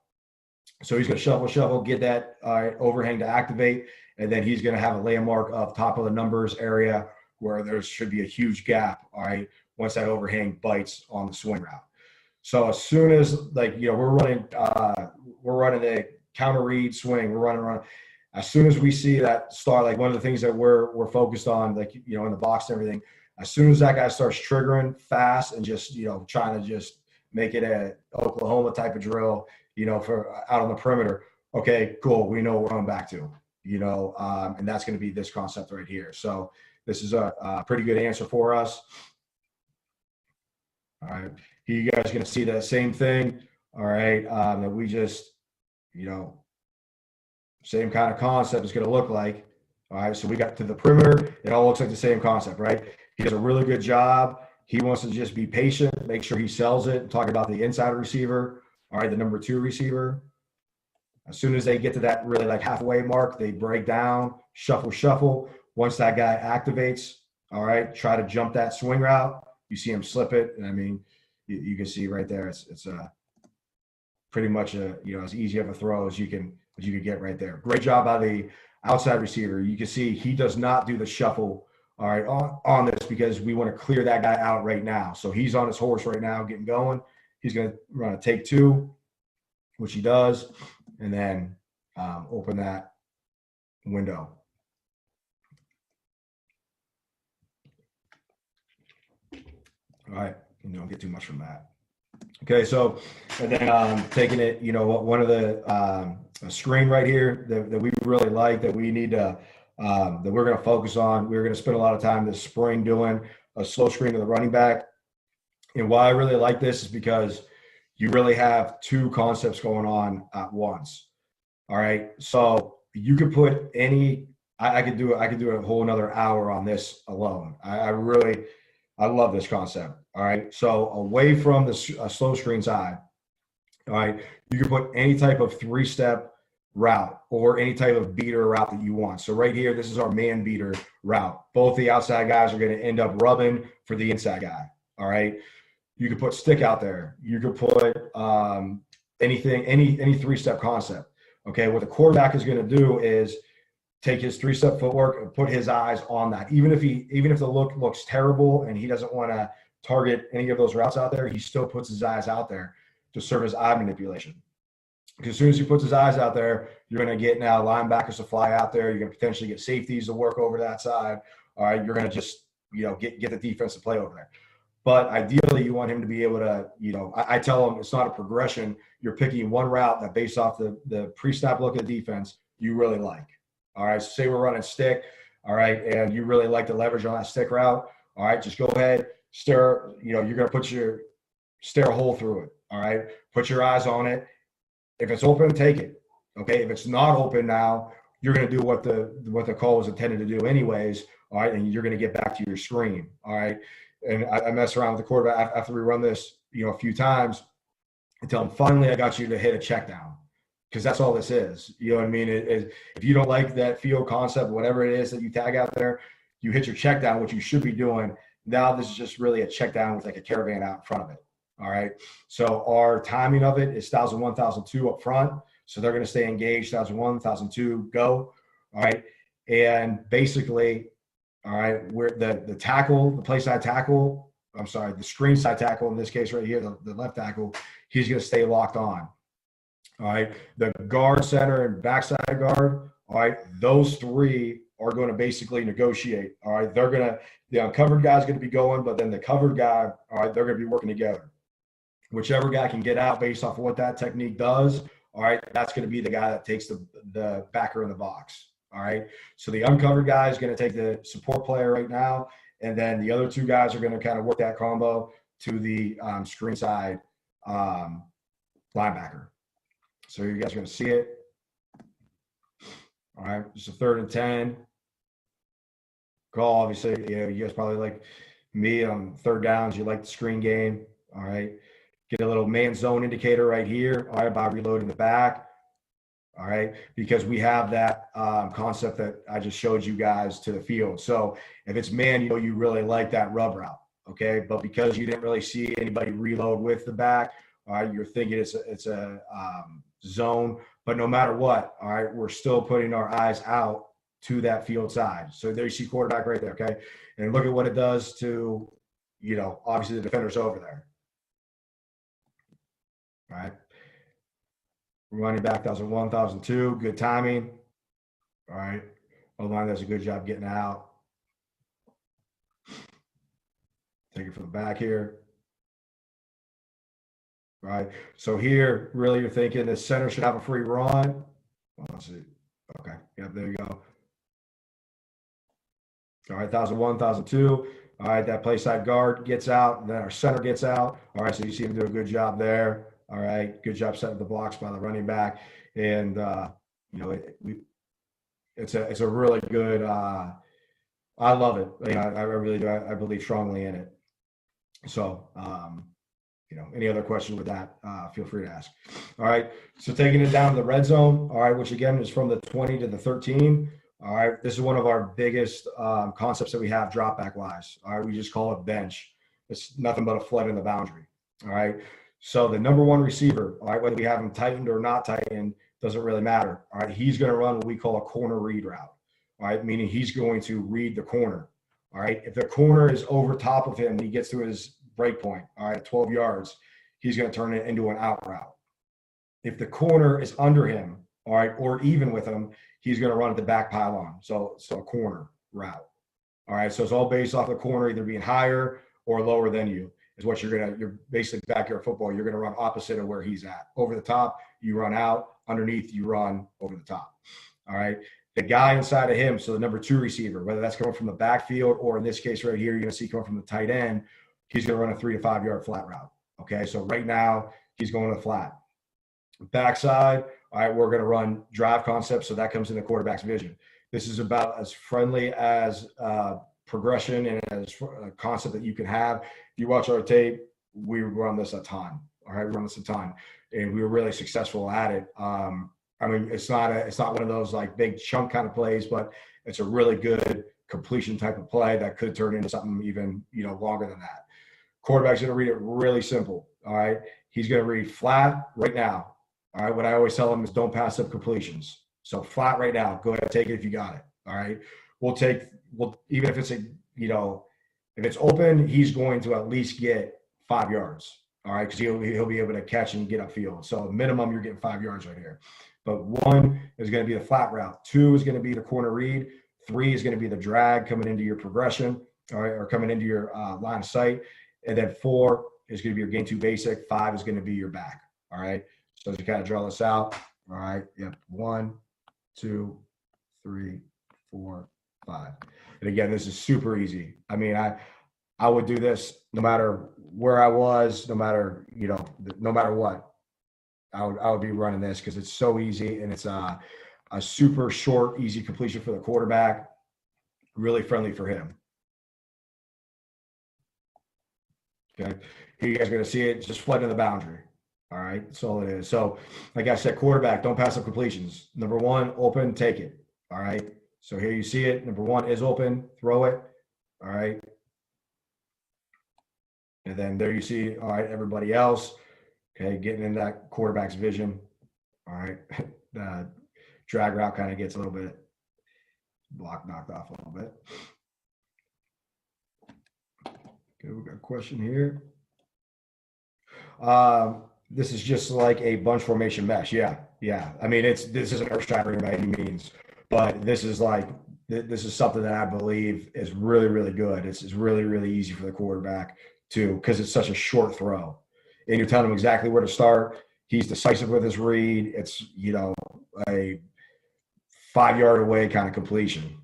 So he's going to shuffle, get that overhang to activate, and then he's going to have a landmark of top of the numbers area where there should be a huge gap. All right, once that overhang bites on the swing route. So as soon as we're running the counter read swing, we're running. As soon as we see that star, like one of the things that we're focused on, like in the box and everything, As soon as that guy starts triggering fast and just, trying to just make it a Oklahoma type of drill, for out on the perimeter, okay, cool. We know what we're going back to, and that's going to be this concept right here. So this is a pretty good answer for us. All right. Here you guys are going to see that same thing. All right. That we just, same kind of concept is going to look like. All right. So we got to the perimeter. It all looks like the same concept, right? He does a really good job. He wants to just be patient, make sure he sells it. Talk about the inside receiver. All right. The number 2 receiver. As soon as they get to that really like halfway mark, they break down, shuffle, shuffle. Once that guy activates, all right, try to jump that swing route. You see him slip it. And I mean, you can see right there, it's pretty much as easy of a throw as you can get right there. Great job by the outside receiver. You can see he does not do the shuffle, all right, on this, because we want to clear that guy out right now. So he's on his horse right now, getting going. He's going to run a take 2, which he does, and then open that window. All right, don't get too much from that. Okay, so, and then taking it, one of the screen right here that we really like, that we need to, that we're going to focus on. We're going to spend a lot of time this spring doing a slow screen to the running back. And why I really like this is because you really have 2 concepts going on at once. All right, so you could put any, I could do a whole another hour on this alone. I love this concept. All right. So away from the slow screen side, all right, you can put any type of 3-step route or any type of beater route that you want. So right here, this is our man beater route. Both the outside guys are going to end up rubbing for the inside guy. All right. You could put stick out there. You could put anything, any 3-step concept. Okay. What the quarterback is going to do is take his 3-step footwork and put his eyes on that. Even if the look looks terrible and he doesn't want to target any of those routes out there, he still puts his eyes out there to serve as eye manipulation. Because as soon as he puts his eyes out there, you're going to get now linebackers to fly out there. You're going to potentially get safeties to work over that side. All right, you're going to just get the defense to play over there. But ideally, you want him to be able to, I tell him it's not a progression. You're picking one route that based off the pre-snap look of the defense you really like. All right, so say we're running stick, all right, and you really like the leverage on that stick route. All right, just go ahead, stare, you're going to stare a hole through it. All right, put your eyes on it. If it's open, take it. Okay, if it's not open now, you're going to do what the call was intended to do anyways. All right, and you're going to get back to your screen. All right, and I mess around with the quarterback after we run this, a few times, until finally I got you to hit a check down. Because that's all this is. You know what I mean? If you don't like that field concept, whatever it is that you tag out there, you hit your check down, which you should be doing. Now this is just really a check down with like a caravan out in front of it. All right. So our timing of it is 1,001, 1,002 up front. So they're going to stay engaged, 1,001, 1,002, go. All right. And basically, all right, where the tackle, the play side tackle, the screen side tackle in this case right here, the left tackle, he's going to stay locked on. All right, the guard, center, and backside guard, all right, those 3 are going to basically negotiate. All right, the uncovered guy's going to be going, but then the covered guy, all right, they're going to be working together. Whichever guy can get out based off of what that technique does, all right, that's going to be the guy that takes the backer in the box. All right, so the uncovered guy is going to take the support player right now, and then the other 2 guys are going to kind of work that combo to the screen side linebacker. So you guys are going to see it. All right, just a 3rd and 10. Call, obviously, you guys probably like me on 3rd downs. You like the screen game. All right, get a little man zone indicator right here. All right, by reloading the back. All right, because we have that concept that I just showed you guys to the field. So if it's man, you really like that rub route. Okay, but because you didn't really see anybody reload with the back, all right, you're thinking it's a zone, but no matter what, all right, we're still putting our eyes out to that field side. So there you see quarterback right there, okay? And look at what it does to, obviously the defender's over there. All right. Running back 1,001, 1,002, good timing. All right. O-line does a good job getting out. Take it from the back here. Right. So here, really, you're thinking the center should have a free run. Well, let's see. Okay. Yep. There you go. All right. 1,001, 1,002. All right. That play side guard gets out. And then our center gets out. All right. So you see him do a good job there. All right. Good job setting the blocks by the running back. And, you know, it's a really good, I love it. You know, I really do. I believe strongly in it. So, you know, any other question with that, feel free to ask. All right. So taking it down to the red zone. All right. Which again is from the 20 to the 13. All right. This is one of our biggest concepts that we have drop back wise. All right. We just call it bench. It's nothing but a flood in the boundary. All right. So the number one receiver, all right, whether we have him tightened or not tightened, doesn't really matter. All right. He's going to run what we call a corner read route. All right. Meaning he's going to read the corner. All right. If the corner is over top of him and he gets to his break point, all right, 12 yards, he's going to turn it into an out route. If the corner is under him, all right, or even with him, he's going to run at the back pylon. So a corner route. All right. So it's all based off the corner either being higher or lower than you is what you're basically backyard football. You're going to run opposite of where he's at. Over the top, you run out. Underneath, you run over the top. All right. The guy inside of him, so the number two receiver, whether that's coming from the backfield or in this case right here, you're going to see coming from the tight end, he's going to run a 3 to 5 yard flat route. Okay. So right now he's going to the flat. Backside, all right, we're going to run drive concepts. So that comes in the quarterback's vision. This is about as friendly as progression and as a concept that you can have. If you watch our tape, we run this a ton. All right. We run this a ton and we were really successful at it. I mean, it's not one of those like big chunk kind of plays, but it's a really good completion type of play that could turn into something even, you know, longer than that. Quarterback's going to read it really simple. All right. He's going to read flat right now. All right. What I always tell him is don't pass up completions. So flat right now, go ahead and take it if you got it. All right. Even if it's if it's open, he's going to at least get 5 yards. All right. Cause he'll be able to catch and get upfield. So minimum, you're getting 5 yards right here. But 1 is going to be the flat route. 2 is going to be the corner read. 3 is going to be the drag coming into your progression, all right, or coming into your line of sight. And then 4 is going to be your gain 2 basic. 5 is going to be your back. All right. So as you kind of draw this out, all right. Yep. 1, 2, 3, 4, 5. And again, this is super easy. I mean, I would do this no matter where I was, no matter what. I would be running this because it's so easy and it's a super short, easy completion for the quarterback. Really friendly for him. Okay. Here you guys are going to see it just flooding the boundary. All right. That's all it is. So like I said, quarterback, don't pass up completions. Number 1, open, take it. All right. So here you see it. Number 1 is open, throw it. All right. And then there you see, all right, everybody else. Okay, getting in that quarterback's vision. All right. The drag route kind of gets a little bit knocked off a little bit. Okay, we got a question here. This is just like a bunch formation mesh. Yeah. I mean, this isn't earth-shattering by any means, but this is something that I believe is really, really good. It's really, really easy for the quarterback too, because it's such a short throw. And you're telling him exactly where to start. He's decisive with his read. It's, a 5 yard away kind of completion.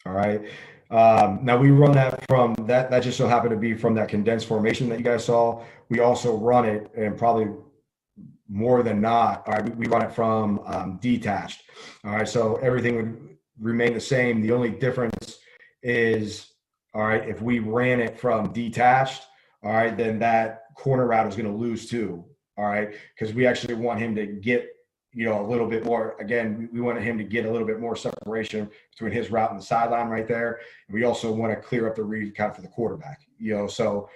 All right. Now we run that from that just so happened to be from that condensed formation that you guys saw. We also run it, and probably more than not, all right, we run it from detached. All right. So everything would remain the same. The only difference is, all right, if we ran it from detached, all right, then that corner route is going to lose too. All right. Because we actually want him to get, a little bit more. Again, we wanted him to get a little bit more separation between his route and the sideline right there. And we also want to clear up the read kind of for the quarterback, so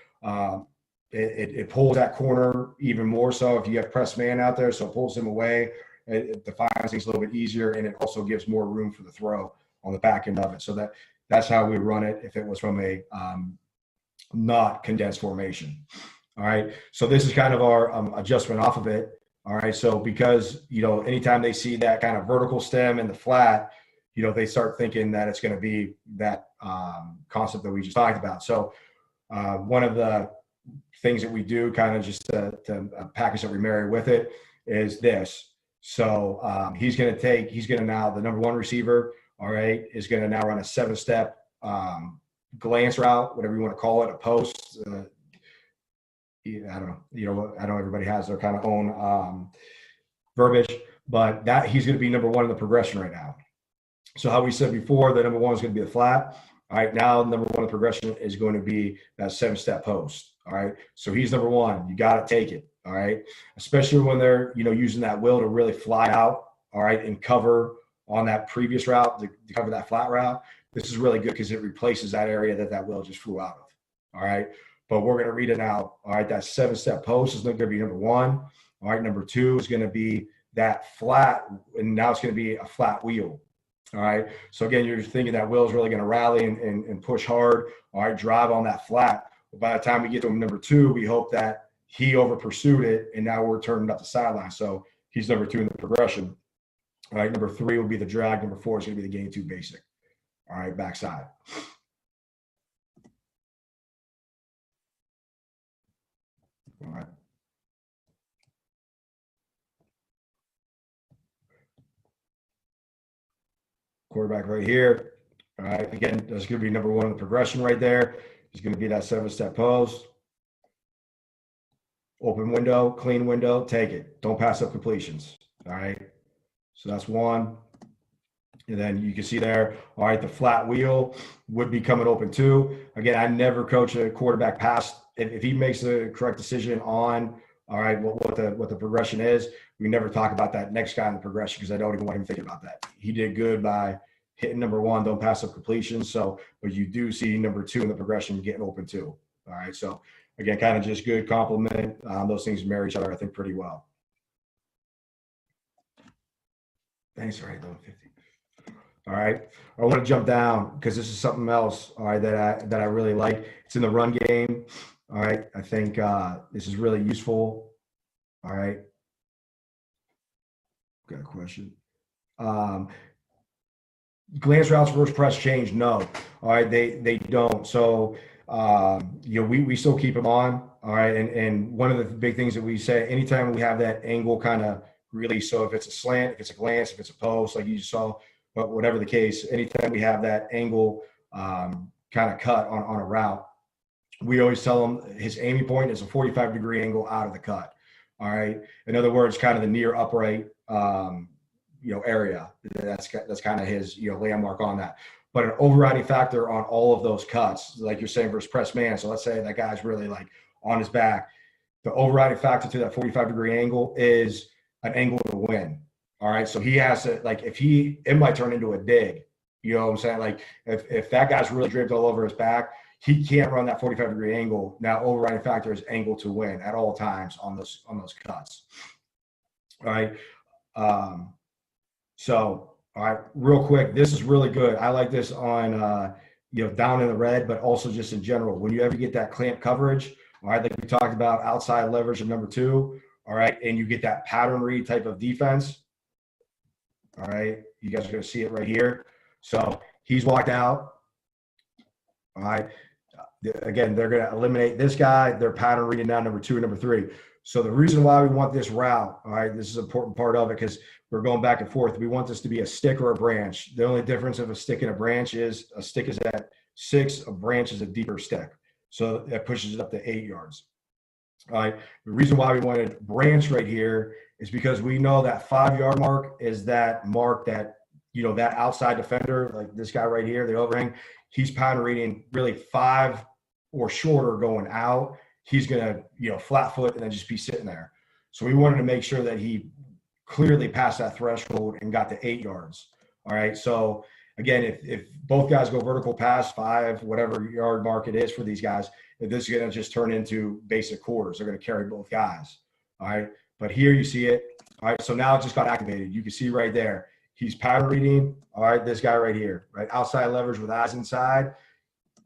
it pulls that corner even more so if you have press man out there. So it pulls him away. It defines things a little bit easier, and it also gives more room for the throw on the back end of it. So that's how we run it if it was from a not condensed formation. All right. So this is kind of our adjustment off of it. All right. So because, anytime they see that kind of vertical stem in the flat, they start thinking that it's going to be that concept that we just talked about. So one of the things that we do kind of just to package that we marry with it is this. So he's going to now, the number one receiver, all right, is going to now run a 7-step glance route, whatever you want to call it, a post. I don't know. I know everybody has their kind of own verbiage, but that he's going to be number one in the progression right now. So how we said before, the number one is going to be the flat. All right, now number one in the progression is going to be that 7-step post. All right, so he's number one. You got to take it. All right, especially when they're using that wheel to really fly out. All right, and cover on that previous route to cover that flat route. This is really good because it replaces that area that wheel just flew out of. All right, but we're going to read it out. All right, that 7-step post is going to be number one. All right, number two is going to be that flat, and now it's going to be a flat wheel. All right, so again, you're thinking that wheel is really going to rally and push hard. All right, drive on that flat. But by the time we get to number two, we hope that he over pursued it, and now we're turning up the sideline. So he's number two in the progression. All right, number three will be the drag. Number four is going to be the gain two basic. All right, backside. All right. Quarterback right here. All right, again, that's going to be number one in the progression right there. It's going to be that 7-step post. Open window, clean window, take it. Don't pass up completions. All right, so that's one. And then you can see there, all right, the flat wheel would be coming open too. Again, I never coach a quarterback past. If he makes the correct decision on, all right, what the progression is, we never talk about that next guy in the progression because I don't even want him thinking about that. He did good by hitting number one, don't pass up completions. So, but you do see number two in the progression getting open too. All right, so again, kind of just good compliment. Those things marry each other, I think, pretty well. Thanks, all right, 50. All right, I want to jump down because this is something else, all right, that I really like. It's in the run game. All right, I think this is really useful. All right, got a question. Glance routes versus press change? No. All right, they don't. So we still keep them on. All right, and one of the big things that we say anytime we have that angle kind of release. So if it's a slant, if it's a glance, if it's a post, like you saw. But whatever the case, anytime we have that angle kind of cut on a route, we always tell them his aiming point is a 45-degree angle out of the cut. All right. In other words, kind of the near upright, area. That's kind of his, landmark on that. But an overriding factor on all of those cuts, like you're saying versus press man. So let's say that guy's really like on his back. The overriding factor to that 45-degree angle is an angle to win. All right, so he has to, like, it might turn into a dig. You know what I'm saying? Like, if that guy's really draped all over his back, he can't run that 45-degree angle. Now, overriding factor is angle to win at all times on those cuts. All right. So, all right, real quick, this is really good. I like this on, down in the red, but also just in general. When you ever get that clamp coverage, all right, like we talked about outside leverage of number two, all right, and you get that pattern read type of defense. All right, you guys are going to see it right here. So he's walked out. All right. Again, they're going to eliminate this guy. They're pattern reading now number two and number three. So the reason why we want this route, all right, this is an important part of it because we're going back and forth. We want this to be a stick or a branch. The only difference of a stick and a branch is a stick is at 6, a branch is a deeper stick. So that pushes it up to 8 yards. All right. The reason why we wanted branch right here is because we know that 5-yard mark is that mark that, that outside defender, like this guy right here, the overhang, he's pattern reading really 5 or shorter going out. He's going to, flat foot and then just be sitting there. So we wanted to make sure that he clearly passed that threshold and got to 8 yards. All right. So again, if both guys go vertical pass 5, whatever yard mark it is for these guys, this is going to just turn into basic quarters. They're going to carry both guys. All right. But here you see it. All right. So now it just got activated. You can see right there. He's pattern reading. All right. This guy right here, right? Outside leverage with eyes inside.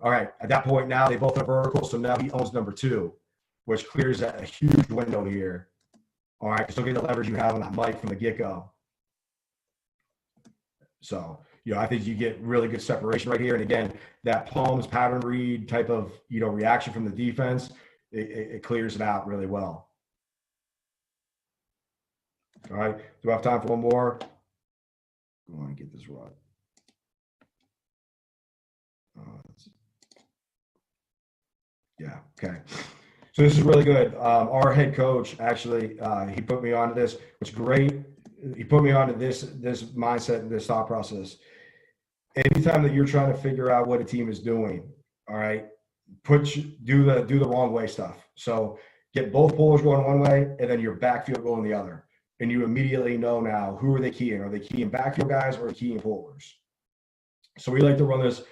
All right. At that point now, they both are vertical. So now he owns number 2, which clears a huge window here. All right, because look at the leverage you have on that mic from the get-go. So, I think you get really good separation right here. And again, that palms pattern read type of, reaction from the defense, it clears it out really well. All right, do I have time for one more? I want to get this right. Yeah, okay. So this is really good. Our head coach, actually, he put me onto this, which is great. He put me onto this mindset and this thought process. Anytime that you're trying to figure out what a team is doing, all right, do the wrong way stuff. So get both pullers going one way and then your backfield going the other. And you immediately know now, who are they keying? Are they keying backfield guys or keying pullers? So we like to run this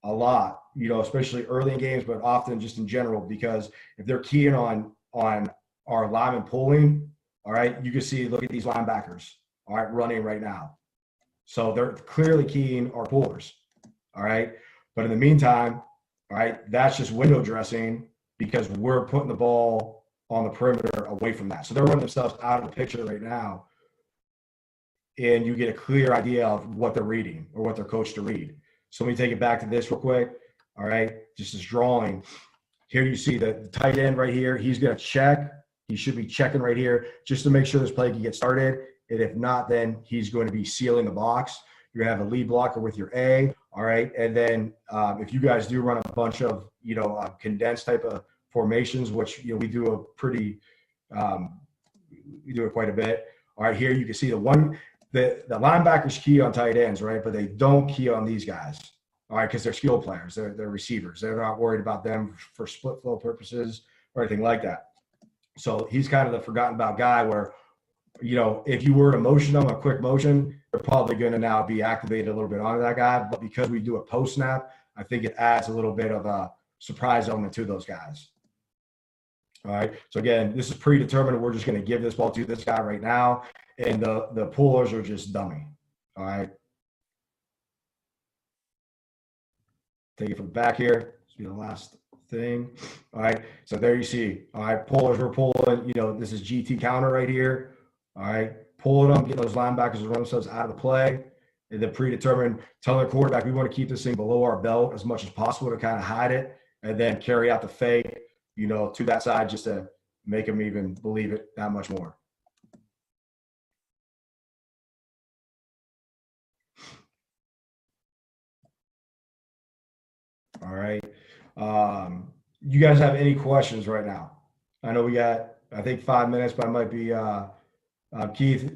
a lot, especially early in games, but often just in general, because if they're keying on our lineman pulling, all right, you can see, look at these linebackers, all right, running right now. So they're clearly keying our pullers, all right? But in the meantime, all right, that's just window dressing because we're putting the ball on the perimeter away from that. So they're running themselves out of the picture right now, and you get a clear idea of what they're reading or what they're coached to read. So let me take it back to this real quick, all right? Just this drawing. Here you see the tight end right here. He's going to check. He should be checking right here just to make sure this play can get started. And if not, then he's going to be sealing the box. You're going to have a lead blocker with your A, all right? And then if you guys do run a bunch of, condensed type of formations, which, we do a pretty, we do it quite a bit. All right, here you can see the linebackers key on tight ends, right? But they don't key on these guys, all right, because they're skill players. They're receivers. They're not worried about them for split flow purposes or anything like that. So he's kind of the forgotten about guy where, if you were to motion them a quick motion, they're probably going to now be activated a little bit onto that guy. But because we do a post snap, I think it adds a little bit of a surprise element to those guys. All right. So again, this is predetermined. We're just going to give this ball to this guy right now. And the pullers are just dummy. All right. Take it from the back here. This will be the last thing. All right. So there you see. All right. Pullers, we're pulling. This is GT counter right here. All right. Pulling them, get those linebackers to run themselves out of the play. And then predetermined, telling the quarterback we want to keep this thing below our belt as much as possible to kind of hide it. And then carry out the fake, to that side just to make them even believe it that much more. All right. You guys have any questions right now? I know we got, I think 5 minutes, but I might be, Keith,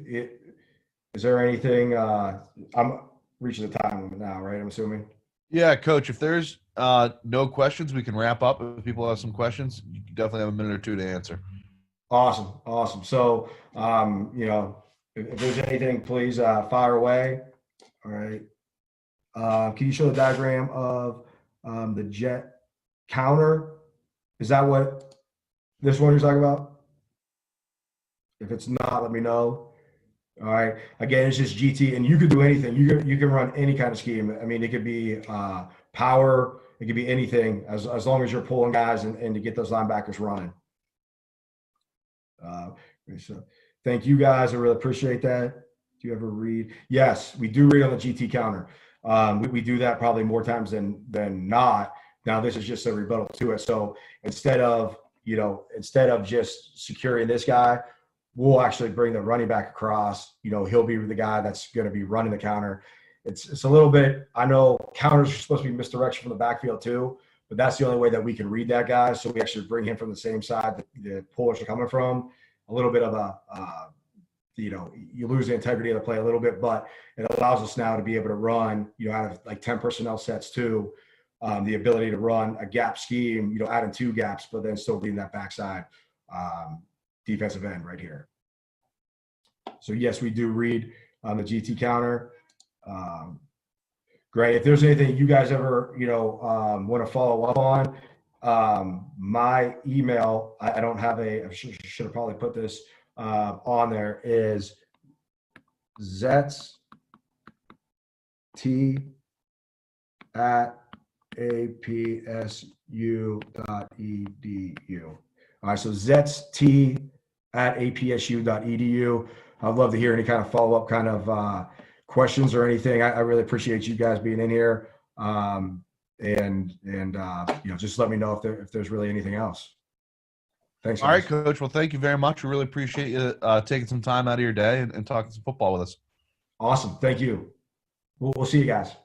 is there anything, I'm reaching the time limit now, right? I'm assuming. Yeah, Coach, if there's no questions, we can wrap up. If people have some questions, you definitely have a minute or two to answer. Awesome. So, if there's anything, please fire away. All right. Can you show the diagram of the jet counter? Is that what this one you're talking about? If it's not, let me know. All right. Again, it's just GT, and you could do anything. You can run any kind of scheme. I mean, it could be power. It could be anything as long as you're pulling guys and to get those linebackers running. So thank you guys. I really appreciate that. Do you ever read? Yes, we do read on the GT counter. We do that probably more times than not. Now this is just a rebuttal to it. So instead of just securing this guy, we'll actually bring the running back across. He'll be the guy that's going to be running the counter. It's a little bit, I know counters are supposed to be misdirection from the backfield too, but that's the only way that we can read that guy. So we actually bring him from the same side that the pullers are coming from. A little bit of you lose the integrity of the play a little bit, but it allows us now to be able to run, out of like 10 personnel sets too, the ability to run a gap scheme, adding 2 gaps, but then still being that backside defensive end right here. So yes, we do read on the GT counter. Great. If there's anything you guys ever, want to follow up on, my email, I don't have I should have probably put this on there, is Zetts T at apsu.edu. All right, so Zetts T apsu.edu. I'd love to hear any kind of follow-up kind of questions or anything. I really appreciate you guys being in here. Just let me know if there's really anything else. Thanks, guys. All right, Coach. Well, thank you very much. We really appreciate you taking some time out of your day and talking some football with us. Awesome. Thank you. We'll see you guys.